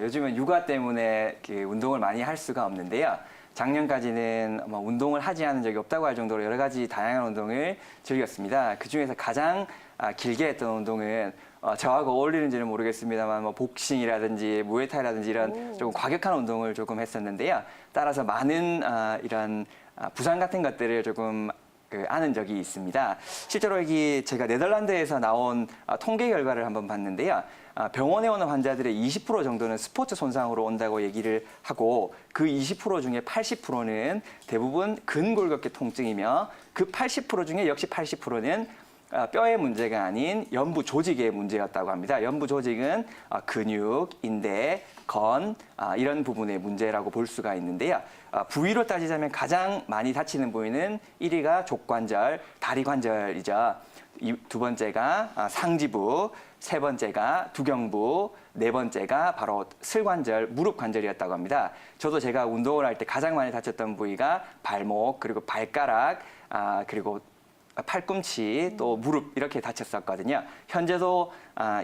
요즘은 육아 때문에 운동을 많이 할 수가 없는데요. 작년까지는 운동을 하지 않은 적이 없다고 할 정도로 여러 가지 다양한 운동을 즐겼습니다. 그중에서 가장 길게 했던 운동은 저하고 어울리는지는 모르겠습니다만 복싱이라든지 무에타이라든지 이런 조금 과격한 운동을 조금 했었는데요. 따라서 많은 이런 부상 같은 것들을 조금 아는 적이 있습니다. 실제로 여기 제가 네덜란드에서 나온 통계 결과를 한번 봤는데요. 병원에 오는 환자들의 20% 정도는 스포츠 손상으로 온다고 얘기를 하고 그 20% 중에 80%는 대부분 근골격계 통증이며 그 80% 중에 역시 80%는 뼈의 문제가 아닌 연부 조직의 문제였다고 합니다. 연부 조직은 근육, 인대, 건 이런 부분의 문제라고 볼 수가 있는데요. 부위로 따지자면 가장 많이 다치는 부위는 1위가 족관절, 다리 관절이죠. 두 번째가 상지부, 세 번째가 두경부, 네 번째가 바로 슬관절, 무릎 관절이었다고 합니다. 저도 제가 운동을 할 때 가장 많이 다쳤던 부위가 발목, 그리고 발가락, 그리고 팔꿈치, 또 무릎 이렇게 다쳤었거든요. 현재도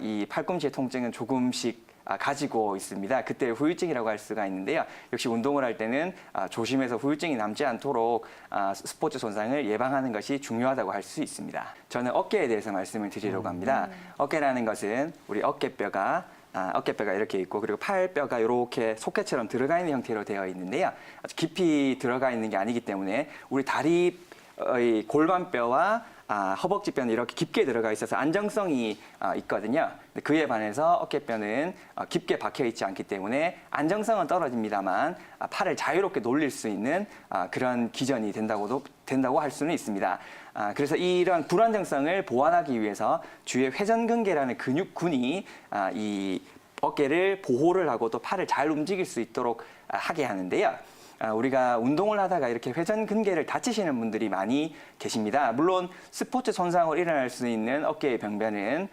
이 팔꿈치의 통증은 조금씩 가지고 있습니다. 그때 후유증이라고 할 수가 있는데요. 역시 운동을 할 때는 조심해서 후유증이 남지 않도록 스포츠 손상을 예방하는 것이 중요하다고 할 수 있습니다. 저는 어깨에 대해서 말씀을 드리려고 합니다. 어깨라는 것은 우리 어깨뼈가 이렇게 있고 그리고 팔뼈가 이렇게 속개처럼 들어가 있는 형태로 되어 있는데요. 아주 깊이 들어가 있는 게 아니기 때문에 우리 다리의 골반뼈와 허벅지뼈는 이렇게 깊게 들어가 있어서 안정성이 있거든요. 그에 반해서 어깨뼈는 깊게 박혀 있지 않기 때문에 안정성은 떨어집니다만 팔을 자유롭게 놀릴 수 있는 그런 기전이 된다고 할 수는 있습니다. 그래서 이런 불안정성을 보완하기 위해서 주위에 회전근개라는 근육군이 이 어깨를 보호를 하고 또 팔을 잘 움직일 수 있도록 하게 하는데요. 우리가 운동을 하다가 이렇게 회전근개를 다치시는 분들이 많이 계십니다. 물론 스포츠 손상으로 일어날 수 있는 어깨의 병변은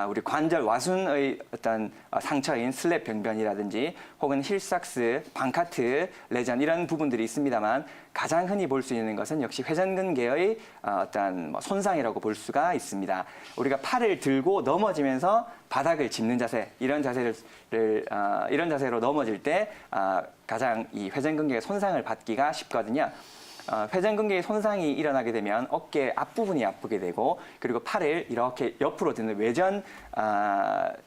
우리 관절 와순의 어떤 상처인 슬랩 병변이라든지 혹은 힐삭스, 방카트, 레전 이런 부분들이 있습니다만 가장 흔히 볼 수 있는 것은 역시 회전근개의 어떤 손상이라고 볼 수가 있습니다. 우리가 팔을 들고 넘어지면서 바닥을 짚는 자세, 이런 자세로 넘어질 때 가장 이 회전근개의 손상을 받기가 쉽거든요. 회전근개의 손상이 일어나게 되면 어깨 앞부분이 아프게 되고 그리고 팔을 이렇게 옆으로 드는 외전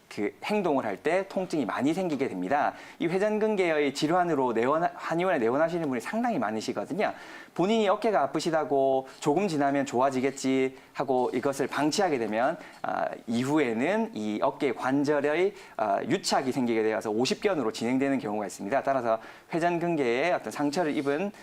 그 행동을 할 때 통증이 많이 생기게 됩니다. 이 회전근개의 질환으로 한의원에 내원하시는 분이 상당히 많으시거든요. 본인이 어깨가 아프시다고 조금 지나면 좋아지겠지 하고 이것을 방치하게 되면 이후에는 이 어깨 관절의 유착이 생기게 되어서 50견으로 진행되는 경우가 있습니다. 따라서 회전근개에 어떤 상처를 입은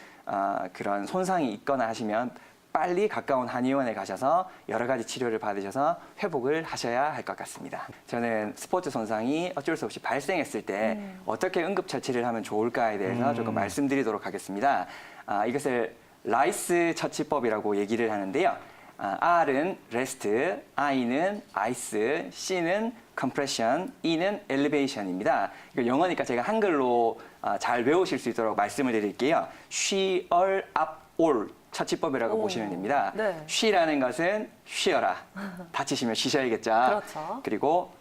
그런 손상이 있거나 하시면 빨리 가까운 한의원에 가셔서 여러 가지 치료를 받으셔서 회복을 하셔야 할 것 같습니다. 저는 스포츠 손상이 어쩔 수 없이 발생했을 때 어떻게 응급처치를 하면 좋을까에 대해서 조금 말씀드리도록 하겠습니다. 이것을 라이스 처치법이라고 얘기를 하는데요. R은 레스트, I는 아이스, C는 컴프레션, E는 엘리베이션입니다. 이거 영어니까 제가 한글로 잘 외우실 수 있도록 말씀을 드릴게요. 쉬, 얼, 앞, 올 처치법이라고 보시면 됩니다. 네. 쉬라는 것은 쉬어라. 다치시면 쉬셔야겠죠. 그렇죠. 그리고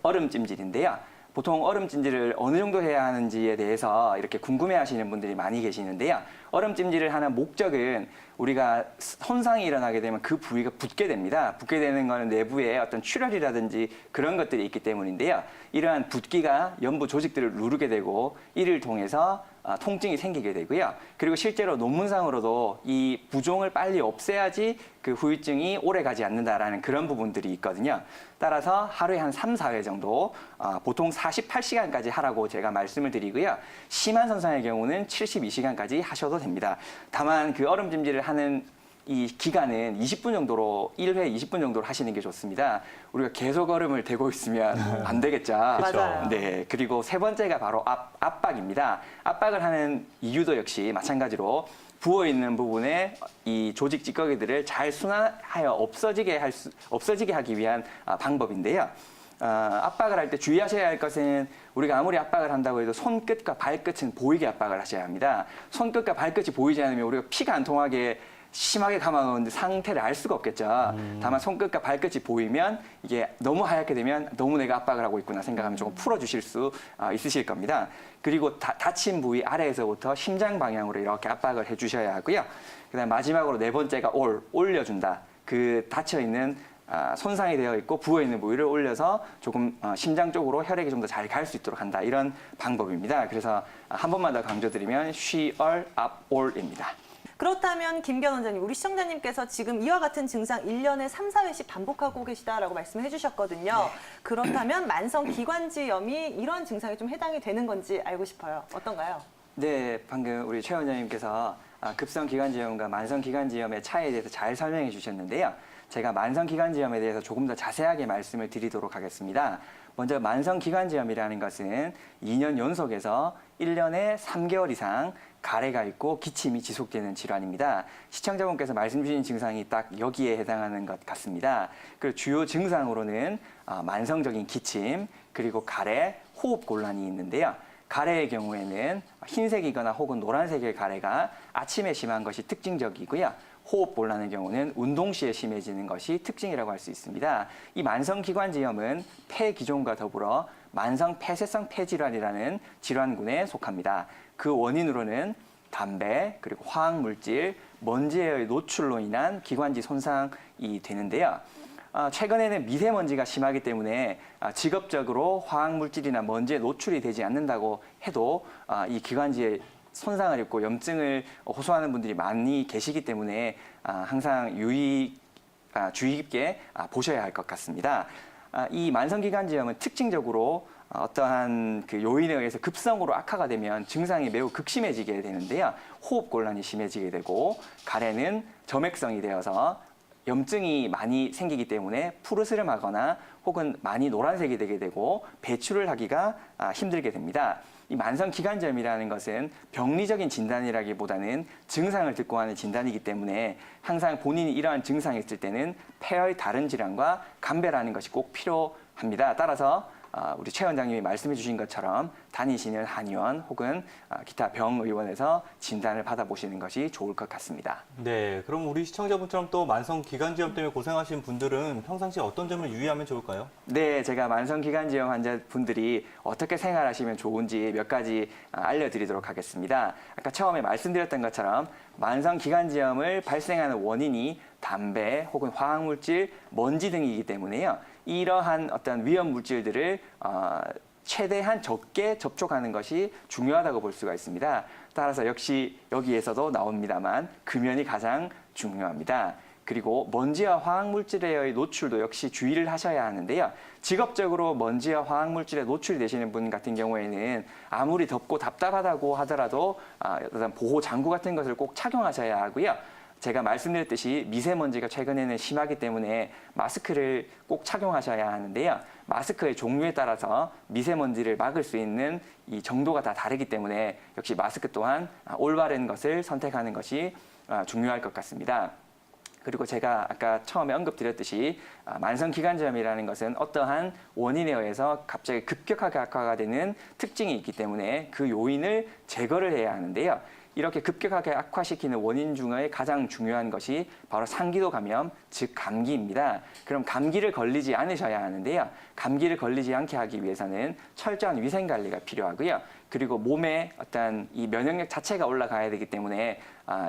얼음찜질인데요. 보통 얼음찜질을 어느 정도 해야 하는지에 대해서 이렇게 궁금해하시는 분들이 많이 계시는데요. 얼음찜질을 하는 목적은 우리가 손상이 일어나게 되면 그 부위가 붓게 됩니다. 붓게 되는 것은 내부에 어떤 출혈이라든지 그런 것들이 있기 때문인데요. 이러한 붓기가 연부 조직들을 누르게 되고 이를 통해서 통증이 생기게 되고요. 그리고 실제로 논문상으로도 이 부종을 빨리 없애야지 그 후유증이 오래 가지 않는다라는 그런 부분들이 있거든요. 따라서 하루에 한 3, 4회 정도 보통 48시간까지 하라고 제가 말씀을 드리고요. 심한 손상의 경우는 72시간까지 하셔도 됩니다. 다만 그 얼음찜질을 하는 이 기간은 20분 정도로 1회 20분 정도로 하시는 게 좋습니다. 우리가 계속 얼음을 대고 있으면 안 되겠죠. 맞아요. 네, 그리고 세 번째가 바로 압박입니다. 압박을 하는 이유도 역시 마찬가지로 부어 있는 부분에 이 조직 찌꺼기들을 잘 순환하여 없어지게 하기 위한 방법인데요. 압박을 할 때 주의하셔야 할 것은 우리가 아무리 압박을 한다고 해도 손끝과 발끝은 보이게 압박을 하셔야 합니다. 손끝과 발끝이 보이지 않으면 우리가 피가 안 통하게 심하게 감아놓은 상태를 알 수가 없겠죠. 다만 손끝과 발끝이 보이면 이게 너무 하얗게 되면 너무 내가 압박을 하고 있구나 생각하면 조금 풀어주실 수 있으실 겁니다. 그리고 다친 부위 아래에서부터 심장 방향으로 이렇게 압박을 해주셔야 하고요. 그다음 마지막으로 네 번째가 올려준다. 그 닫혀있는 손상이 되어 있고 부어있는 부위를 올려서 조금 심장 쪽으로 혈액이 좀 더 잘 갈 수 있도록 한다. 이런 방법입니다. 그래서 한 번만 더 강조드리면 쉬, 얼, 앞, 올입니다. 그렇다면 김기현 원장님, 우리 시청자님께서 지금 이와 같은 증상 1년에 3, 4회씩 반복하고 계시다라고 말씀을 해주셨거든요. 네. 그렇다면 만성기관지염이 이런 증상에 좀 해당이 되는 건지 알고 싶어요. 어떤가요? 네, 방금 우리 최 원장님께서 급성기관지염과 만성기관지염의 차이에 대해서 잘 설명해 주셨는데요. 제가 만성기관지염에 대해서 조금 더 자세하게 말씀을 드리도록 하겠습니다. 먼저 만성기관지염이라는 것은 2년 연속에서 1년에 3개월 이상 가래가 있고 기침이 지속되는 질환입니다. 시청자분께서 말씀 주신 증상이 딱 여기에 해당하는 것 같습니다. 그리고 주요 증상으로는 만성적인 기침, 그리고 가래, 호흡 곤란이 있는데요. 가래의 경우에는 흰색이거나 혹은 노란색의 가래가 아침에 심한 것이 특징적이고요. 호흡 곤란의 경우는 운동 시에 심해지는 것이 특징이라고 할 수 있습니다. 이 만성기관지염은 폐기종과 더불어 만성폐쇄성 폐질환이라는 질환군에 속합니다. 그 원인으로는 담배, 그리고 화학물질, 먼지의 노출로 인한 기관지 손상이 되는데요. 최근에는 미세먼지가 심하기 때문에 직업적으로 화학물질이나 먼지에 노출이 되지 않는다고 해도 이 기관지에 손상을 입고 염증을 호소하는 분들이 많이 계시기 때문에 항상 주의 깊게 보셔야 할 것 같습니다. 이 만성기관지염은 특징적으로 어떠한 그 요인에 의해서 급성으로 악화가 되면 증상이 매우 극심해지게 되는데요. 호흡곤란이 심해지게 되고 가래는 점액성이 되어서 염증이 많이 생기기 때문에 푸르스름하거나 혹은 많이 노란색이 되게 되고 배출을 하기가 힘들게 됩니다. 이 만성기관지염이라는 것은 병리적인 진단이라기보다는 증상을 듣고 하는 진단이기 때문에 항상 본인이 이러한 증상이 있을 때는 폐의 다른 질환과 감별하는 것이 꼭 필요합니다. 따라서 우리 최 원장님이 말씀해 주신 것처럼 다니시는 한의원 혹은 기타 병의원에서 진단을 받아보시는 것이 좋을 것 같습니다. 네, 그럼 우리 시청자분처럼 또 만성기관지염 때문에 고생하시는 분들은 평상시에 어떤 점을 유의하면 좋을까요? 네, 제가 만성기관지염 환자분들이 어떻게 생활하시면 좋은지 몇 가지 알려드리도록 하겠습니다. 아까 처음에 말씀드렸던 것처럼 만성기관지염을 발생하는 원인이 담배 혹은 화학물질, 먼지 등이기 때문에요. 이러한 어떤 위험 물질들을 최대한 적게 접촉하는 것이 중요하다고 볼 수가 있습니다. 따라서 역시 여기에서도 나옵니다만 금연이 가장 중요합니다. 그리고 먼지와 화학물질의 노출도 역시 주의를 하셔야 하는데요. 직업적으로 먼지와 화학물질에 노출되시는 분 같은 경우에는 아무리 덥고 답답하다고 하더라도 어떤 보호 장구 같은 것을 꼭 착용하셔야 하고요. 제가 말씀드렸듯이 미세먼지가 최근에는 심하기 때문에 마스크를 꼭 착용하셔야 하는데요. 마스크의 종류에 따라서 미세먼지를 막을 수 있는 이 정도가 다 다르기 때문에 역시 마스크 또한 올바른 것을 선택하는 것이 중요할 것 같습니다. 그리고 제가 아까 처음에 언급드렸듯이 만성기관지염이라는 것은 어떠한 원인에 의해서 갑자기 급격하게 악화가 되는 특징이 있기 때문에 그 요인을 제거를 해야 하는데요. 이렇게 급격하게 악화시키는 원인 중에 가장 중요한 것이 바로 상기도 감염, 즉 감기입니다. 그럼 감기를 걸리지 않으셔야 하는데요. 감기를 걸리지 않게 하기 위해서는 철저한 위생 관리가 필요하고요. 그리고 몸에 어떤 이 면역력 자체가 올라가야 되기 때문에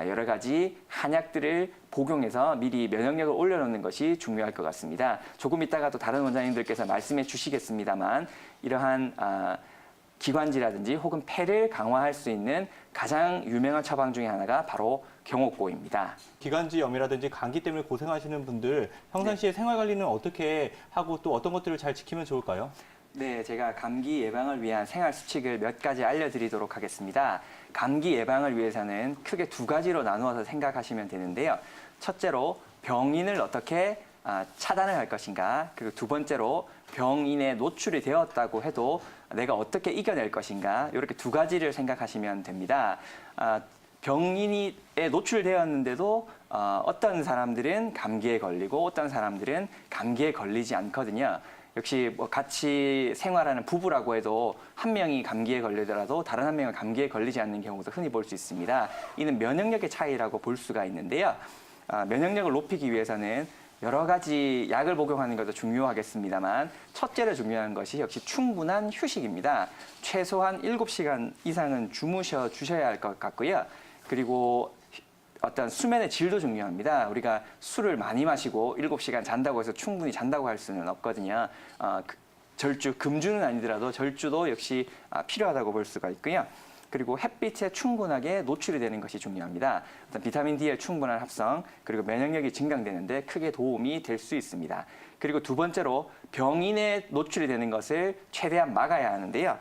여러 가지 한약들을 복용해서 미리 면역력을 올려놓는 것이 중요할 것 같습니다. 조금 이따가도 다른 원장님들께서 말씀해 주시겠습니다만 이러한 기관지라든지 혹은 폐를 강화할 수 있는 가장 유명한 처방 중에 하나가 바로 경옥고입니다. 기관지염이라든지 감기 때문에 고생하시는 분들 평상시에 생활 관리는 어떻게 하고 또 어떤 것들을 잘 지키면 좋을까요? 네, 제가 감기 예방을 위한 생활 수칙을 몇 가지 알려드리도록 하겠습니다. 감기 예방을 위해서는 크게 두 가지로 나누어서 생각하시면 되는데요. 첫째로 병인을 어떻게 차단을 할 것인가, 그리고 두 번째로 병인에 노출이 되었다고 해도 내가 어떻게 이겨낼 것인가, 이렇게 두 가지를 생각하시면 됩니다. 병인에 노출되었는데도 어떤 사람들은 감기에 걸리고 어떤 사람들은 감기에 걸리지 않거든요. 역시 뭐 같이 생활하는 부부라고 해도 한 명이 감기에 걸리더라도 다른 한 명은 감기에 걸리지 않는 경우도 흔히 볼 수 있습니다. 이는 면역력의 차이라고 볼 수가 있는데요. 면역력을 높이기 위해서는 여러 가지 약을 복용하는 것도 중요하겠습니다만 첫째로 중요한 것이 역시 충분한 휴식입니다. 최소한 7시간 이상은 주무셔 주셔야 할 것 같고요. 그리고 어떤 수면의 질도 중요합니다. 우리가 술을 많이 마시고 7시간 잔다고 해서 충분히 잔다고 할 수는 없거든요. 절주, 금주는 아니더라도 절주도 역시 필요하다고 볼 수가 있고요. 그리고 햇빛에 충분하게 노출이 되는 것이 중요합니다. 어떤 비타민 D의 충분한 합성, 그리고 면역력이 증강되는데 크게 도움이 될 수 있습니다. 그리고 두 번째로 병인에 노출이 되는 것을 최대한 막아야 하는데요.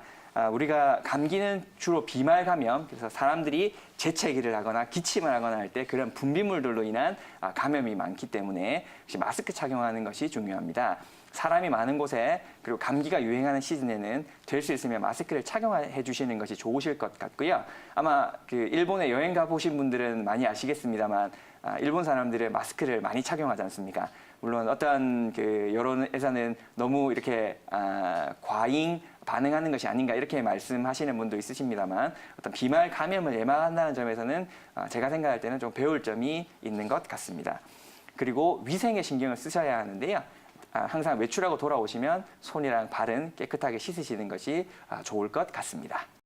우리가 감기는 주로 비말 감염, 그래서 사람들이 재채기를 하거나 기침을 하거나 할 때 그런 분비물들로 인한 감염이 많기 때문에 역시 마스크 착용하는 것이 중요합니다. 사람이 많은 곳에 그리고 감기가 유행하는 시즌에는 될 수 있으면 마스크를 착용해 주시는 것이 좋으실 것 같고요. 아마 그 일본에 여행 가보신 분들은 많이 아시겠습니다만 일본 사람들은 마스크를 많이 착용하지 않습니까? 물론 어떤 그 여론에서는 너무 이렇게 과잉 반응하는 것이 아닌가 이렇게 말씀하시는 분도 있으십니다만 어떤 비말 감염을 예방한다는 점에서는 제가 생각할 때는 좀 배울 점이 있는 것 같습니다. 그리고 위생에 신경을 쓰셔야 하는데요. 항상 외출하고 돌아오시면 손이랑 발은 깨끗하게 씻으시는 것이 좋을 것 같습니다.